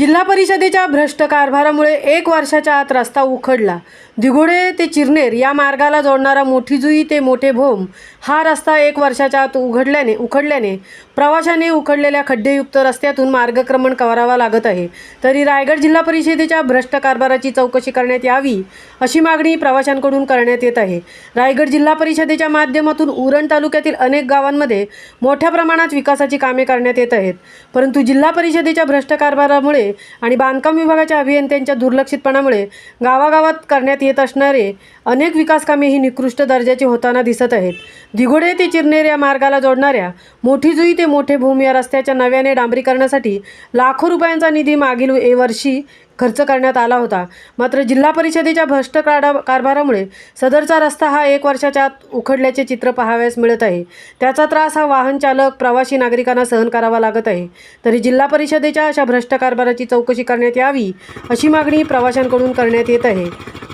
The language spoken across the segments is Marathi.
जिल्हा परिषदेच्या भ्रष्ट कारभारामुळे 1 वर्षाच्या आत रस्ता उखडला। दिघोडे ते चिरनेर या मार्गाला जोडणारा मोठी जुई ते मोठे भोम हा रस्ता 1 वर्षाच्या आत उखडल्याने प्रवाशांनी उखडलेल्या खड्डेयुक्त रस्त्यातून मार्गक्रमण करावा लागत आहे। तरी रायगड जिल्हा परिषदेच्या भ्रष्ट कारभाराची चौकशी करण्यात यावी अशी मागणी प्रवाशांकडून करण्यात येत आहे। रायगड जिल्हा परिषदेच्या माध्यमातून उरण तालुक्यातील अनेक गावांमध्ये मोठ्या प्रमाणात विकासाची कामे करण्यात येत आहेत, परंतु जिल्हा परिषदेच्या भ्रष्ट कारभारामुळे आणि बांधकाम विभागाच्या अभियंत्यांच्या दुर्लक्षितपणामुळे गावागावात करण्यात येत असणारे अनेक विकास कामे ही निकृष्ट दर्जाची होताना दिसत आहेत। दिघोडे ते चिरनेर या मार्गाला जोडणाऱ्या मोठी जुई ते मोठे भूम या रस्त्याच्या नव्याने डांबरीकरणासाठी लाखो रुपयांचा निधी मागील वर्षी खर्च करण्यात आला होता। मात्र जिल्हा परिषदेच्या भ्रष्ट कारभारामुळे सदरचा रस्ता हा 1 वर्षाच्या आत उखडल्याचे चित्र पाहावयास मिळत आहे। त्याचा त्रास हा वाहन चालक प्रवासी नागरिकांना सहन करावा लागत आहे। तरी जिल्हा परिषदेच्या अशा भ्रष्ट कारभाराची चौकशी करण्यात यावी अशी मागणी प्रवाशांकडून करण्यात येत आहे।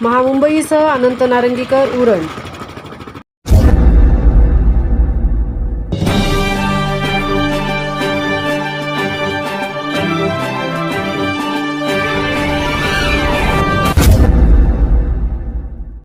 महामुंबईसह अनंत नारंगीकर, उरण।